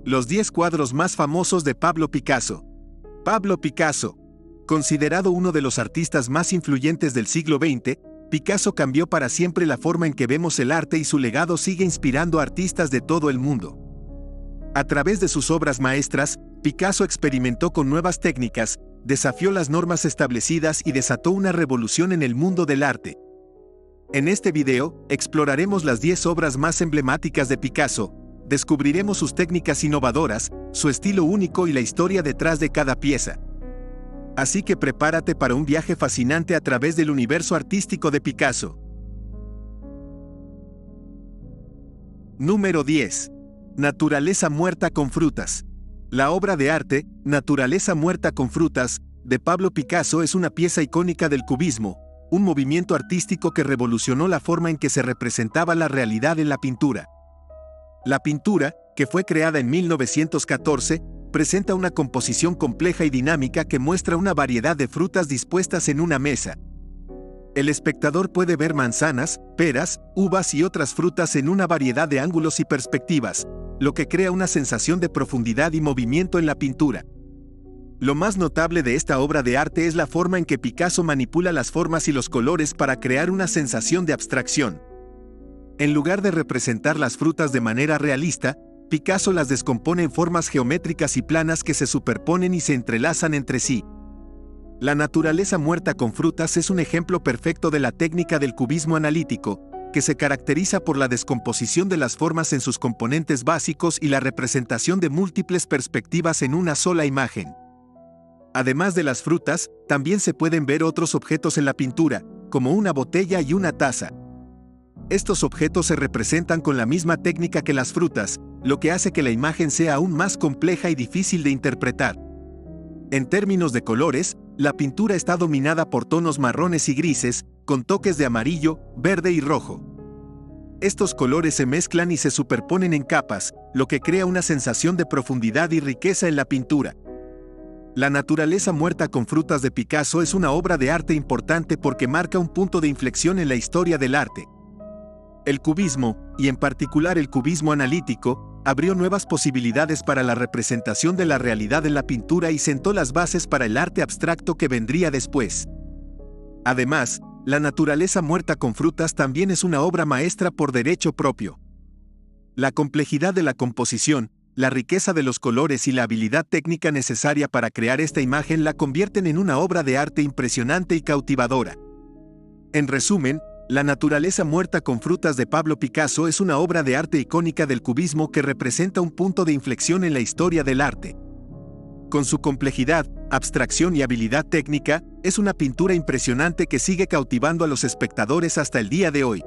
Los 10 cuadros más famosos de Pablo Picasso. Pablo Picasso. Considerado uno de los artistas más influyentes del siglo XX, Picasso cambió para siempre la forma en que vemos el arte y su legado sigue inspirando a artistas de todo el mundo. A través de sus obras maestras, Picasso experimentó con nuevas técnicas, desafió las normas establecidas y desató una revolución en el mundo del arte. En este video, exploraremos las 10 obras más emblemáticas de Picasso, descubriremos sus técnicas innovadoras, su estilo único y la historia detrás de cada pieza. Así que prepárate para un viaje fascinante a través del universo artístico de Picasso. Número 10. Naturaleza muerta con frutas. La obra de arte, Naturaleza muerta con frutas, de Pablo Picasso es una pieza icónica del cubismo, un movimiento artístico que revolucionó la forma en que se representaba la realidad en la pintura. La pintura, que fue creada en 1914, presenta una composición compleja y dinámica que muestra una variedad de frutas dispuestas en una mesa. El espectador puede ver manzanas, peras, uvas y otras frutas en una variedad de ángulos y perspectivas, lo que crea una sensación de profundidad y movimiento en la pintura. Lo más notable de esta obra de arte es la forma en que Picasso manipula las formas y los colores para crear una sensación de abstracción. En lugar de representar las frutas de manera realista, Picasso las descompone en formas geométricas y planas que se superponen y se entrelazan entre sí. La naturaleza muerta con frutas es un ejemplo perfecto de la técnica del cubismo analítico, que se caracteriza por la descomposición de las formas en sus componentes básicos y la representación de múltiples perspectivas en una sola imagen. Además de las frutas, también se pueden ver otros objetos en la pintura, como una botella y una taza. Estos objetos se representan con la misma técnica que las frutas, lo que hace que la imagen sea aún más compleja y difícil de interpretar. En términos de colores, la pintura está dominada por tonos marrones y grises, con toques de amarillo, verde y rojo. Estos colores se mezclan y se superponen en capas, lo que crea una sensación de profundidad y riqueza en la pintura. La naturaleza muerta con frutas de Picasso es una obra de arte importante porque marca un punto de inflexión en la historia del arte. El cubismo, y en particular el cubismo analítico, abrió nuevas posibilidades para la representación de la realidad en la pintura y sentó las bases para el arte abstracto que vendría después. Además, La naturaleza muerta con frutas también es una obra maestra por derecho propio. La complejidad de la composición, la riqueza de los colores y la habilidad técnica necesaria para crear esta imagen la convierten en una obra de arte impresionante y cautivadora. En resumen, La naturaleza muerta con frutas de Pablo Picasso es una obra de arte icónica del cubismo que representa un punto de inflexión en la historia del arte. Con su complejidad, abstracción y habilidad técnica, es una pintura impresionante que sigue cautivando a los espectadores hasta el día de hoy.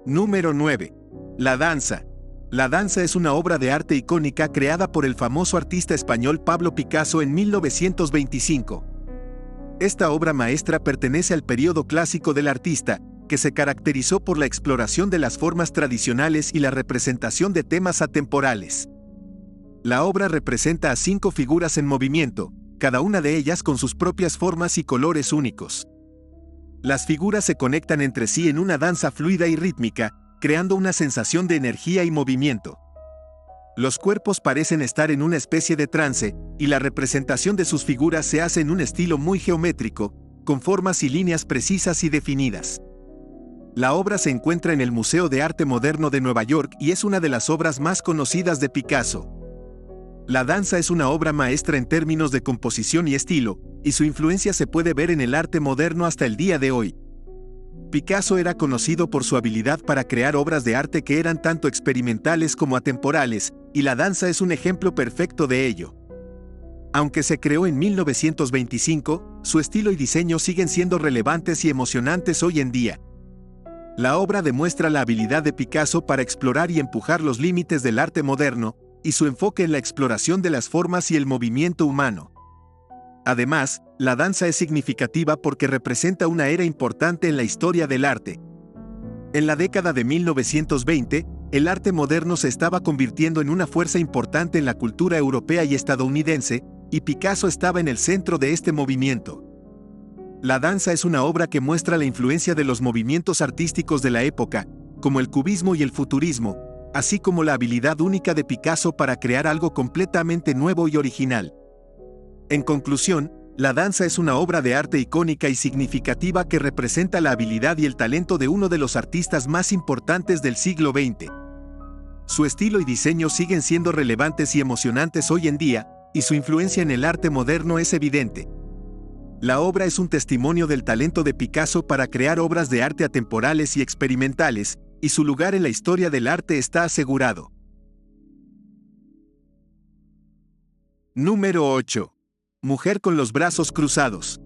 Número 9. La danza. La danza es una obra de arte icónica creada por el famoso artista español Pablo Picasso en 1925. Esta obra maestra pertenece al período clásico del artista, que se caracterizó por la exploración de las formas tradicionales y la representación de temas atemporales. La obra representa a 5 figuras en movimiento, cada una de ellas con sus propias formas y colores únicos. Las figuras se conectan entre sí en una danza fluida y rítmica, creando una sensación de energía y movimiento. Los cuerpos parecen estar en una especie de trance, y la representación de sus figuras se hace en un estilo muy geométrico, con formas y líneas precisas y definidas. La obra se encuentra en el Museo de Arte Moderno de Nueva York y es una de las obras más conocidas de Picasso. La danza es una obra maestra en términos de composición y estilo, y su influencia se puede ver en el arte moderno hasta el día de hoy. Picasso era conocido por su habilidad para crear obras de arte que eran tanto experimentales como atemporales, y la danza es un ejemplo perfecto de ello. Aunque se creó en 1925, su estilo y diseño siguen siendo relevantes y emocionantes hoy en día. La obra demuestra la habilidad de Picasso para explorar y empujar los límites del arte moderno, y su enfoque en la exploración de las formas y el movimiento humano. Además, la danza es significativa porque representa una era importante en la historia del arte. En la década de 1920, el arte moderno se estaba convirtiendo en una fuerza importante en la cultura europea y estadounidense, y Picasso estaba en el centro de este movimiento. La danza es una obra que muestra la influencia de los movimientos artísticos de la época, como el cubismo y el futurismo, así como la habilidad única de Picasso para crear algo completamente nuevo y original. En conclusión, la danza es una obra de arte icónica y significativa que representa la habilidad y el talento de uno de los artistas más importantes del siglo XX. Su estilo y diseño siguen siendo relevantes y emocionantes hoy en día, y su influencia en el arte moderno es evidente. La obra es un testimonio del talento de Picasso para crear obras de arte atemporales y experimentales, y su lugar en la historia del arte está asegurado. Número 8. Mujer con los brazos cruzados.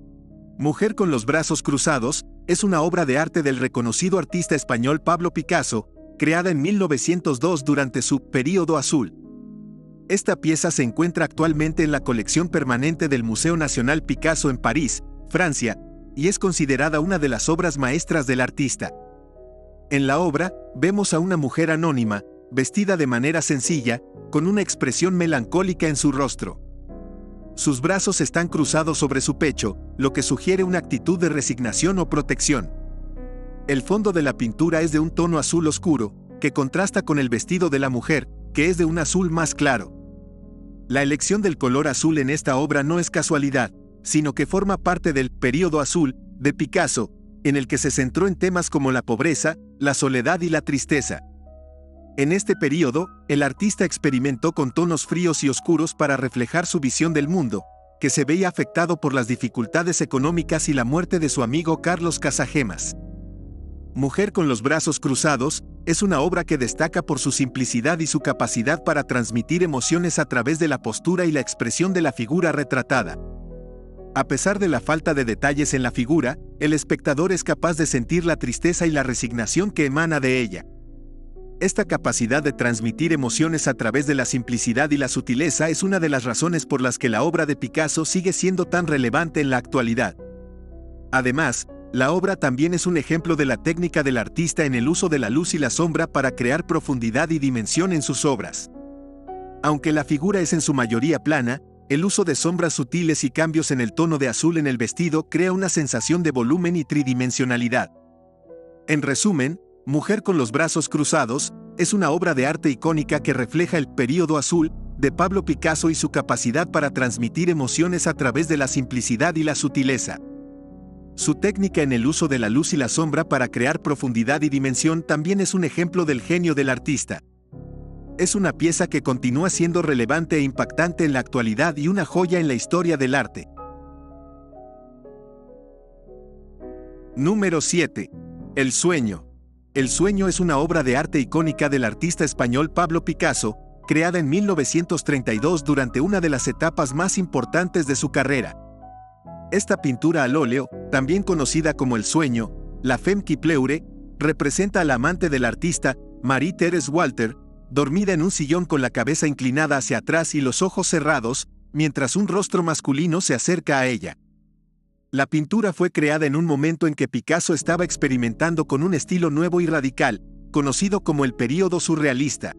Mujer con los brazos cruzados es una obra de arte del reconocido artista español Pablo Picasso, creada en 1902 durante su período azul. Esta pieza se encuentra actualmente en la colección permanente del Museo Nacional Picasso en París, Francia, y es considerada una de las obras maestras del artista. En la obra, vemos a una mujer anónima, vestida de manera sencilla, con una expresión melancólica en su rostro. Sus brazos están cruzados sobre su pecho, lo que sugiere una actitud de resignación o protección. El fondo de la pintura es de un tono azul oscuro, que contrasta con el vestido de la mujer, que es de un azul más claro. La elección del color azul en esta obra no es casualidad, sino que forma parte del período azul de Picasso, en el que se centró en temas como la pobreza, la soledad y la tristeza. En este período, el artista experimentó con tonos fríos y oscuros para reflejar su visión del mundo, que se veía afectado por las dificultades económicas y la muerte de su amigo Carlos Casagemas. Mujer con los brazos cruzados es una obra que destaca por su simplicidad y su capacidad para transmitir emociones a través de la postura y la expresión de la figura retratada. A pesar de la falta de detalles en la figura, el espectador es capaz de sentir la tristeza y la resignación que emana de ella. Esta capacidad de transmitir emociones a través de la simplicidad y la sutileza es una de las razones por las que la obra de Picasso sigue siendo tan relevante en la actualidad. Además, la obra también es un ejemplo de la técnica del artista en el uso de la luz y la sombra para crear profundidad y dimensión en sus obras. Aunque la figura es en su mayoría plana, el uso de sombras sutiles y cambios en el tono de azul en el vestido crea una sensación de volumen y tridimensionalidad. En resumen, Mujer con los brazos cruzados es una obra de arte icónica que refleja el período azul de Pablo Picasso y su capacidad para transmitir emociones a través de la simplicidad y la sutileza. Su técnica en el uso de la luz y la sombra para crear profundidad y dimensión también es un ejemplo del genio del artista. Es una pieza que continúa siendo relevante e impactante en la actualidad y una joya en la historia del arte. Número 7. El sueño. El sueño es una obra de arte icónica del artista español Pablo Picasso, creada en 1932 durante una de las etapas más importantes de su carrera. Esta pintura al óleo, también conocida como El sueño, la Femme qui pleure, representa a la amante del artista, Marie-Thérèse Walter, dormida en un sillón con la cabeza inclinada hacia atrás y los ojos cerrados, mientras un rostro masculino se acerca a ella. La pintura fue creada en un momento en que Picasso estaba experimentando con un estilo nuevo y radical, conocido como el período surrealista.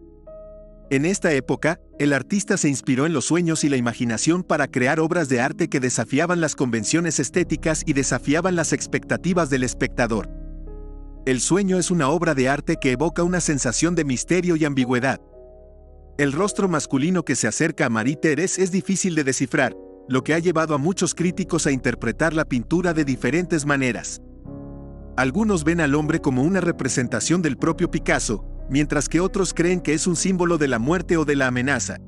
En esta época, el artista se inspiró en los sueños y la imaginación para crear obras de arte que desafiaban las convenciones estéticas y desafiaban las expectativas del espectador. El sueño es una obra de arte que evoca una sensación de misterio y ambigüedad. El rostro masculino que se acerca a Marie-Thérèse es difícil de descifrar, lo que ha llevado a muchos críticos a interpretar la pintura de diferentes maneras. Algunos ven al hombre como una representación del propio Picasso, mientras que otros creen que es un símbolo de la muerte o de la amenaza.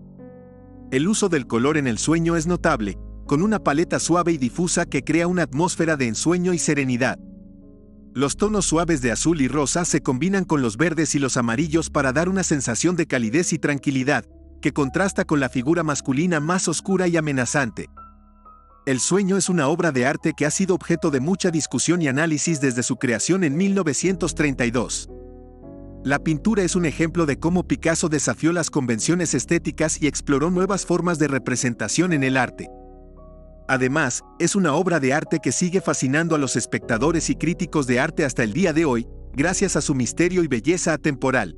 El uso del color en el sueño es notable, con una paleta suave y difusa que crea una atmósfera de ensueño y serenidad. Los tonos suaves de azul y rosa se combinan con los verdes y los amarillos para dar una sensación de calidez y tranquilidad, que contrasta con la figura masculina más oscura y amenazante. El sueño es una obra de arte que ha sido objeto de mucha discusión y análisis desde su creación en 1932. La pintura es un ejemplo de cómo Picasso desafió las convenciones estéticas y exploró nuevas formas de representación en el arte. Además, es una obra de arte que sigue fascinando a los espectadores y críticos de arte hasta el día de hoy, gracias a su misterio y belleza atemporal.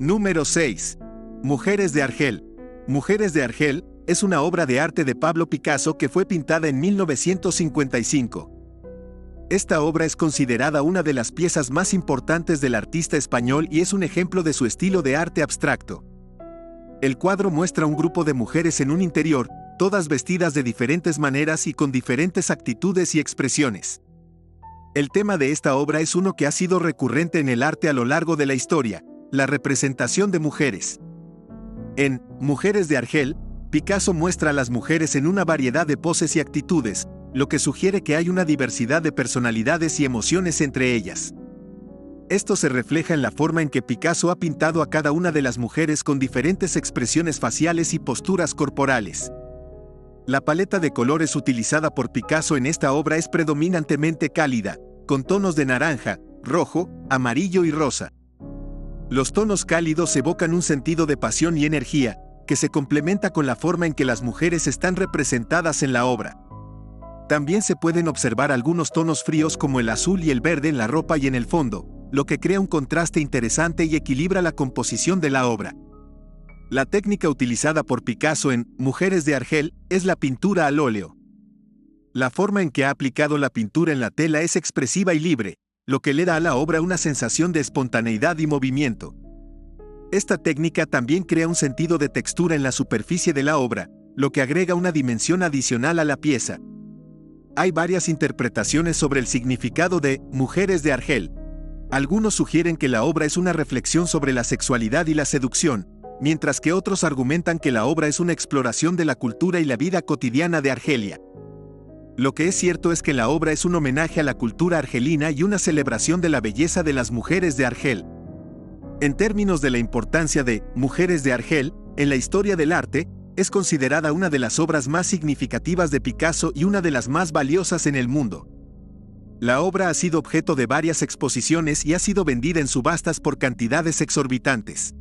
Número 6. Mujeres de Argel. Mujeres de Argel es una obra de arte de Pablo Picasso que fue pintada en 1955. Esta obra es considerada una de las piezas más importantes del artista español y es un ejemplo de su estilo de arte abstracto. El cuadro muestra un grupo de mujeres en un interior, todas vestidas de diferentes maneras y con diferentes actitudes y expresiones. El tema de esta obra es uno que ha sido recurrente en el arte a lo largo de la historia, la representación de mujeres. En Mujeres de Argel, Picasso muestra a las mujeres en una variedad de poses y actitudes, lo que sugiere que hay una diversidad de personalidades y emociones entre ellas. Esto se refleja en la forma en que Picasso ha pintado a cada una de las mujeres con diferentes expresiones faciales y posturas corporales. La paleta de colores utilizada por Picasso en esta obra es predominantemente cálida, con tonos de naranja, rojo, amarillo y rosa. Los tonos cálidos evocan un sentido de pasión y energía, que se complementa con la forma en que las mujeres están representadas en la obra. También se pueden observar algunos tonos fríos como el azul y el verde en la ropa y en el fondo, lo que crea un contraste interesante y equilibra la composición de la obra. La técnica utilizada por Picasso en Mujeres de Argel es la pintura al óleo. La forma en que ha aplicado la pintura en la tela es expresiva y libre, lo que le da a la obra una sensación de espontaneidad y movimiento. Esta técnica también crea un sentido de textura en la superficie de la obra, lo que agrega una dimensión adicional a la pieza. Hay varias interpretaciones sobre el significado de Mujeres de Argel. Algunos sugieren que la obra es una reflexión sobre la sexualidad y la seducción, mientras que otros argumentan que la obra es una exploración de la cultura y la vida cotidiana de Argelia. Lo que es cierto es que la obra es un homenaje a la cultura argelina y una celebración de la belleza de las mujeres de Argel. En términos de la importancia de Mujeres de Argel, en la historia del arte, es considerada una de las obras más significativas de Picasso y una de las más valiosas en el mundo. La obra ha sido objeto de varias exposiciones y ha sido vendida en subastas por cantidades exorbitantes.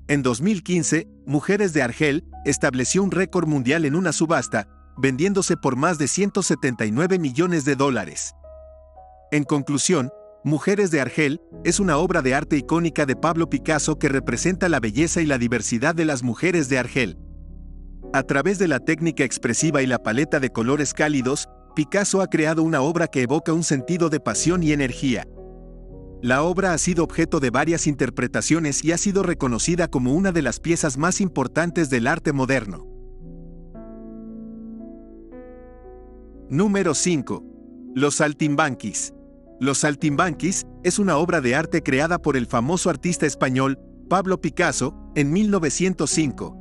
En 2015, Mujeres de Argel estableció un récord mundial en una subasta, vendiéndose por más de $179 millones. En conclusión, Mujeres de Argel es una obra de arte icónica de Pablo Picasso que representa la belleza y la diversidad de las mujeres de Argel. A través de la técnica expresiva y la paleta de colores cálidos, Picasso ha creado una obra que evoca un sentido de pasión y energía. La obra ha sido objeto de varias interpretaciones y ha sido reconocida como una de las piezas más importantes del arte moderno. Número 5. Los Saltimbanquis. Los Saltimbanquis es una obra de arte creada por el famoso artista español Pablo Picasso en 1905.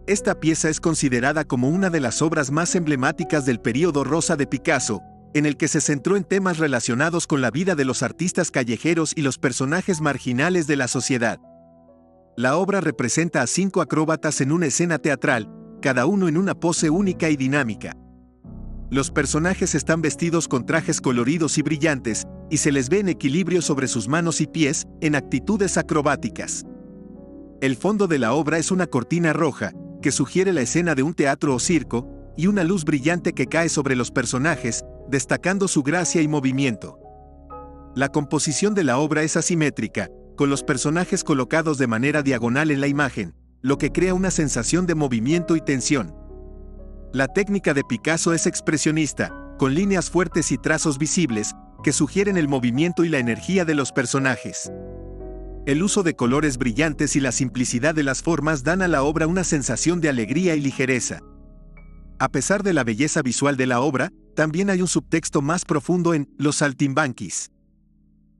Esta pieza es considerada como una de las obras más emblemáticas del período rosa de Picasso, en el que se centró en temas relacionados con la vida de los artistas callejeros y los personajes marginales de la sociedad. La obra representa a 5 acróbatas en una escena teatral, cada uno en una pose única y dinámica. Los personajes están vestidos con trajes coloridos y brillantes, y se les ve en equilibrio sobre sus manos y pies, en actitudes acrobáticas. El fondo de la obra es una cortina roja, que sugiere la escena de un teatro o circo, y una luz brillante que cae sobre los personajes, destacando su gracia y movimiento. La composición de la obra es asimétrica, con los personajes colocados de manera diagonal en la imagen, lo que crea una sensación de movimiento y tensión. La técnica de Picasso es expresionista, con líneas fuertes y trazos visibles, que sugieren el movimiento y la energía de los personajes. El uso de colores brillantes y la simplicidad de las formas dan a la obra una sensación de alegría y ligereza. A pesar de la belleza visual de la obra, también hay un subtexto más profundo en Los Saltimbanquis.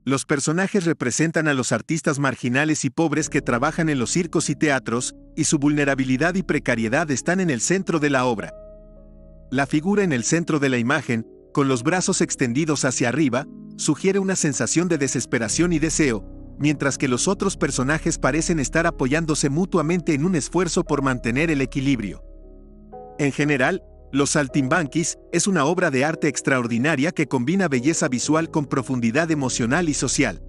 Los personajes representan a los artistas marginales y pobres que trabajan en los circos y teatros, y su vulnerabilidad y precariedad están en el centro de la obra. La figura en el centro de la imagen, con los brazos extendidos hacia arriba, sugiere una sensación de desesperación y deseo, mientras que los otros personajes parecen estar apoyándose mutuamente en un esfuerzo por mantener el equilibrio. En general, Los Saltimbanquis es una obra de arte extraordinaria que combina belleza visual con profundidad emocional y social.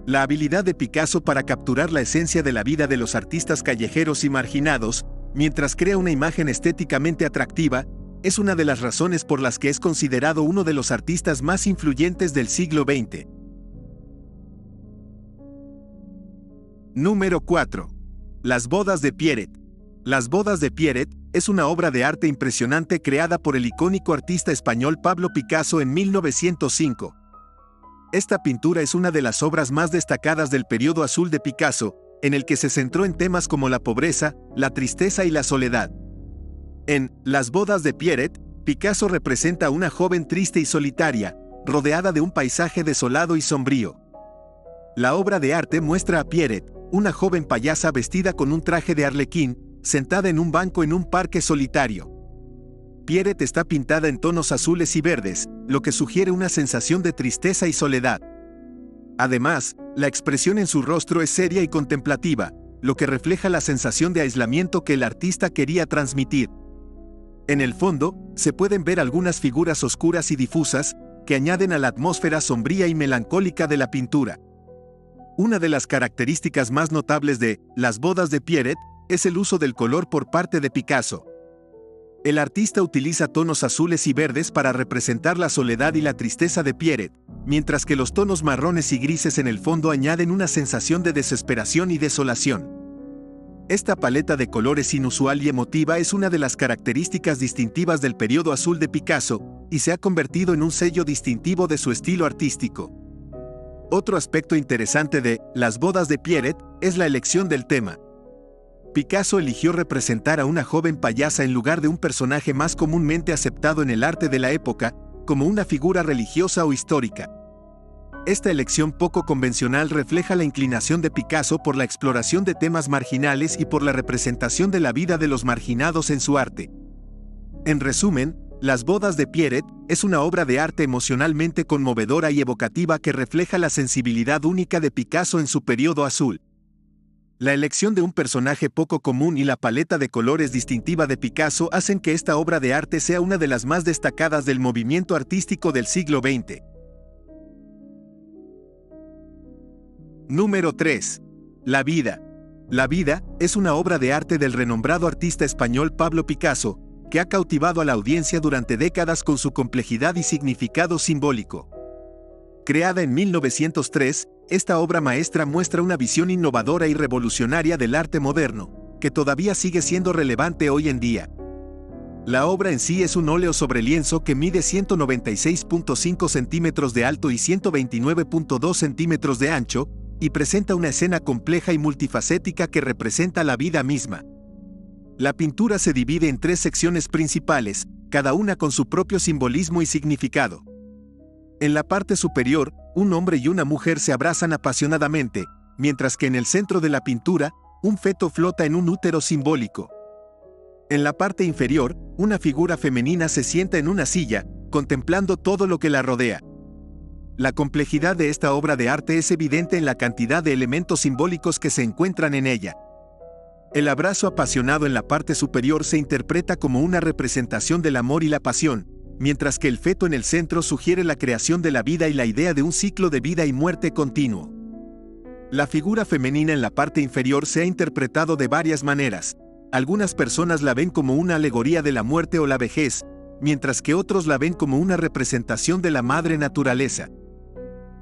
La habilidad de Picasso para capturar la esencia de la vida de los artistas callejeros y marginados, mientras crea una imagen estéticamente atractiva, es una de las razones por las que es considerado uno de los artistas más influyentes del siglo XX. Número 4. Las bodas de Pierret. Las bodas de Pierret es una obra de arte impresionante creada por el icónico artista español Pablo Picasso en 1905. Esta pintura es una de las obras más destacadas del periodo azul de Picasso, en el que se centró en temas como la pobreza, la tristeza y la soledad. En Las bodas de Pierrette, Picasso representa a una joven triste y solitaria, rodeada de un paisaje desolado y sombrío. La obra de arte muestra a Pierrette, una joven payasa vestida con un traje de arlequín, sentada en un banco en un parque solitario. Pierrette está pintada en tonos azules y verdes, lo que sugiere una sensación de tristeza y soledad. Además, la expresión en su rostro es seria y contemplativa, lo que refleja la sensación de aislamiento que el artista quería transmitir. En el fondo, se pueden ver algunas figuras oscuras y difusas, que añaden a la atmósfera sombría y melancólica de la pintura. Una de las características más notables de Las bodas de Pierrette es el uso del color por parte de Picasso. El artista utiliza tonos azules y verdes para representar la soledad y la tristeza de Pierrette, mientras que los tonos marrones y grises en el fondo añaden una sensación de desesperación y desolación. Esta paleta de colores inusual y emotiva es una de las características distintivas del periodo azul de Picasso, y se ha convertido en un sello distintivo de su estilo artístico. Otro aspecto interesante de Las bodas de Pierrette es la elección del tema. Picasso eligió representar a una joven payasa en lugar de un personaje más comúnmente aceptado en el arte de la época, como una figura religiosa o histórica. Esta elección poco convencional refleja la inclinación de Picasso por la exploración de temas marginales y por la representación de la vida de los marginados en su arte. En resumen, Las bodas de Pierrette es una obra de arte emocionalmente conmovedora y evocativa que refleja la sensibilidad única de Picasso en su periodo azul. La elección de un personaje poco común y la paleta de colores distintiva de Picasso hacen que esta obra de arte sea una de las más destacadas del movimiento artístico del siglo XX. Número 3. La vida. La vida es una obra de arte del renombrado artista español Pablo Picasso, que ha cautivado a la audiencia durante décadas con su complejidad y significado simbólico. Creada en 1903, esta obra maestra muestra una visión innovadora y revolucionaria del arte moderno, que todavía sigue siendo relevante hoy en día. La obra en sí es un óleo sobre lienzo que mide 196.5 centímetros de alto y 129.2 centímetros de ancho, y presenta una escena compleja y multifacética que representa la vida misma. La pintura se divide en 3 secciones principales, cada una con su propio simbolismo y significado. En la parte superior, un hombre y una mujer se abrazan apasionadamente, mientras que en el centro de la pintura, un feto flota en un útero simbólico. En la parte inferior, una figura femenina se sienta en una silla, contemplando todo lo que la rodea. La complejidad de esta obra de arte es evidente en la cantidad de elementos simbólicos que se encuentran en ella. El abrazo apasionado en la parte superior se interpreta como una representación del amor y la pasión, mientras que el feto en el centro sugiere la creación de la vida y la idea de un ciclo de vida y muerte continuo. La figura femenina en la parte inferior se ha interpretado de varias maneras. Algunas personas la ven como una alegoría de la muerte o la vejez, mientras que otros la ven como una representación de la madre naturaleza.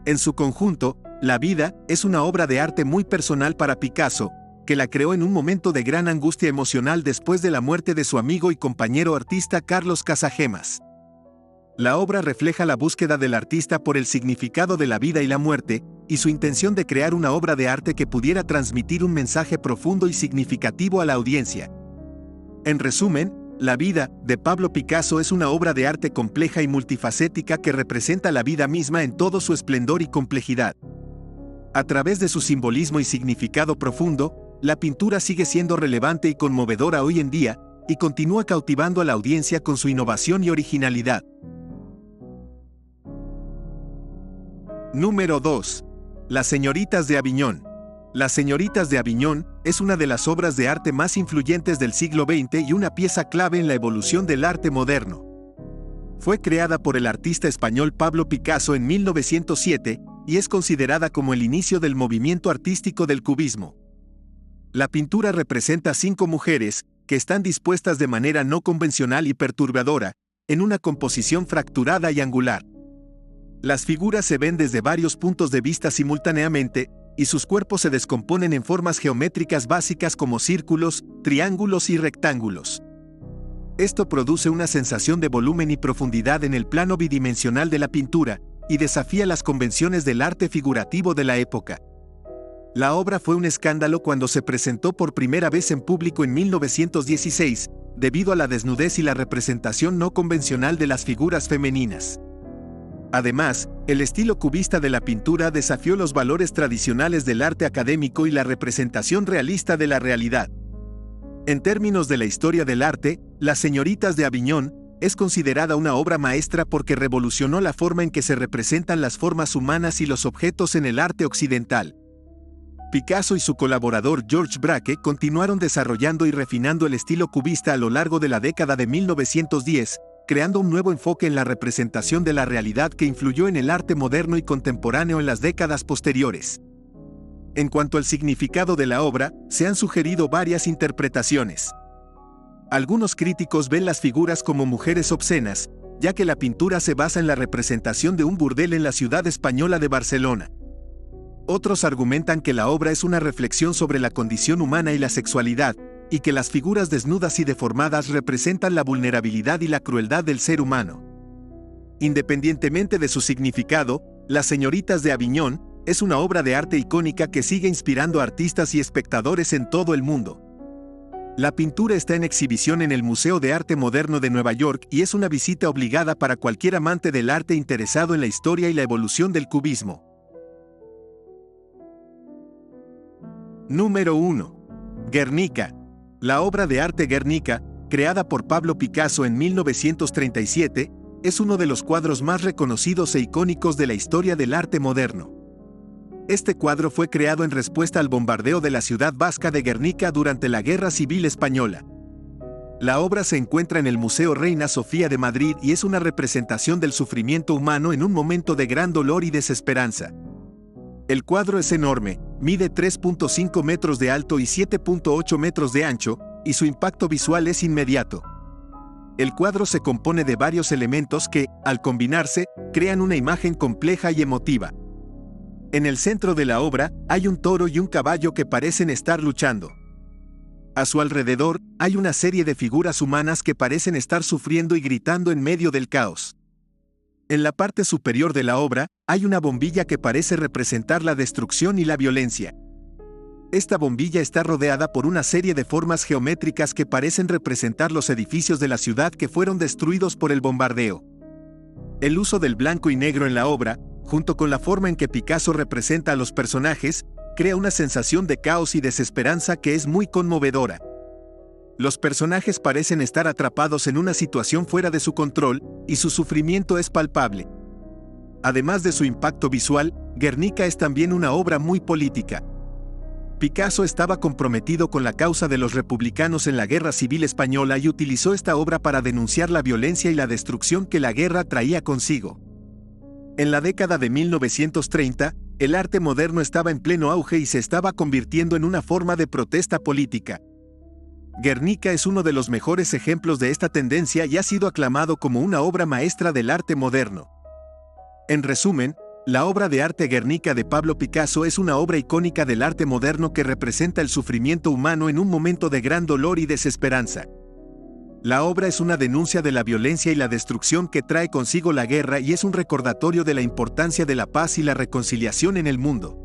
En su conjunto, La vida es una obra de arte muy personal para Picasso, que la creó en un momento de gran angustia emocional después de la muerte de su amigo y compañero artista Carlos Casagemas. La obra refleja la búsqueda del artista por el significado de la vida y la muerte, y su intención de crear una obra de arte que pudiera transmitir un mensaje profundo y significativo a la audiencia. En resumen, La vida, de Pablo Picasso es una obra de arte compleja y multifacética que representa la vida misma en todo su esplendor y complejidad. A través de su simbolismo y significado profundo, la pintura sigue siendo relevante y conmovedora hoy en día, y continúa cautivando a la audiencia con su innovación y originalidad. Número 2. Las señoritas de Aviñón. Las señoritas de Aviñón es una de las obras de arte más influyentes del siglo XX y una pieza clave en la evolución del arte moderno. Fue creada por el artista español Pablo Picasso en 1907 y es considerada como el inicio del movimiento artístico del cubismo. La pintura representa 5 mujeres, que están dispuestas de manera no convencional y perturbadora, en una composición fracturada y angular. Las figuras se ven desde varios puntos de vista simultáneamente, y sus cuerpos se descomponen en formas geométricas básicas como círculos, triángulos y rectángulos. Esto produce una sensación de volumen y profundidad en el plano bidimensional de la pintura, y desafía las convenciones del arte figurativo de la época. La obra fue un escándalo cuando se presentó por primera vez en público en 1916, debido a la desnudez y la representación no convencional de las figuras femeninas. Además, el estilo cubista de la pintura desafió los valores tradicionales del arte académico y la representación realista de la realidad. En términos de la historia del arte, Las señoritas de Aviñón es considerada una obra maestra porque revolucionó la forma en que se representan las formas humanas y los objetos en el arte occidental. Picasso y su colaborador Georges Braque continuaron desarrollando y refinando el estilo cubista a lo largo de la década de 1910, creando un nuevo enfoque en la representación de la realidad que influyó en el arte moderno y contemporáneo en las décadas posteriores. En cuanto al significado de la obra, se han sugerido varias interpretaciones. Algunos críticos ven las figuras como mujeres obscenas, ya que la pintura se basa en la representación de un burdel en la ciudad española de Barcelona. Otros argumentan que la obra es una reflexión sobre la condición humana y la sexualidad, y que las figuras desnudas y deformadas representan la vulnerabilidad y la crueldad del ser humano. Independientemente de su significado, Las señoritas de Aviñón es una obra de arte icónica que sigue inspirando a artistas y espectadores en todo el mundo. La pintura está en exhibición en el Museo de Arte Moderno de Nueva York y es una visita obligada para cualquier amante del arte interesado en la historia y la evolución del cubismo. Número 1. Guernica. La obra de arte Guernica, creada por Pablo Picasso en 1937, es uno de los cuadros más reconocidos e icónicos de la historia del arte moderno. Este cuadro fue creado en respuesta al bombardeo de la ciudad vasca de Guernica durante la Guerra Civil Española. La obra se encuentra en el Museo Reina Sofía de Madrid y es una representación del sufrimiento humano en un momento de gran dolor y desesperanza. El cuadro es enorme, mide 3.5 metros de alto y 7.8 metros de ancho, y su impacto visual es inmediato. El cuadro se compone de varios elementos que, al combinarse, crean una imagen compleja y emotiva. En el centro de la obra, hay un toro y un caballo que parecen estar luchando. A su alrededor, hay una serie de figuras humanas que parecen estar sufriendo y gritando en medio del caos. En la parte superior de la obra, hay una bombilla que parece representar la destrucción y la violencia. Esta bombilla está rodeada por una serie de formas geométricas que parecen representar los edificios de la ciudad que fueron destruidos por el bombardeo. El uso del blanco y negro en la obra, junto con la forma en que Picasso representa a los personajes, crea una sensación de caos y desesperanza que es muy conmovedora. Los personajes parecen estar atrapados en una situación fuera de su control, y su sufrimiento es palpable. Además de su impacto visual, Guernica es también una obra muy política. Picasso estaba comprometido con la causa de los republicanos en la Guerra Civil Española y utilizó esta obra para denunciar la violencia y la destrucción que la guerra traía consigo. En la década de 1930, el arte moderno estaba en pleno auge y se estaba convirtiendo en una forma de protesta política. Guernica es uno de los mejores ejemplos de esta tendencia y ha sido aclamado como una obra maestra del arte moderno. En resumen, la obra de arte Guernica de Pablo Picasso es una obra icónica del arte moderno que representa el sufrimiento humano en un momento de gran dolor y desesperanza. La obra es una denuncia de la violencia y la destrucción que trae consigo la guerra y es un recordatorio de la importancia de la paz y la reconciliación en el mundo.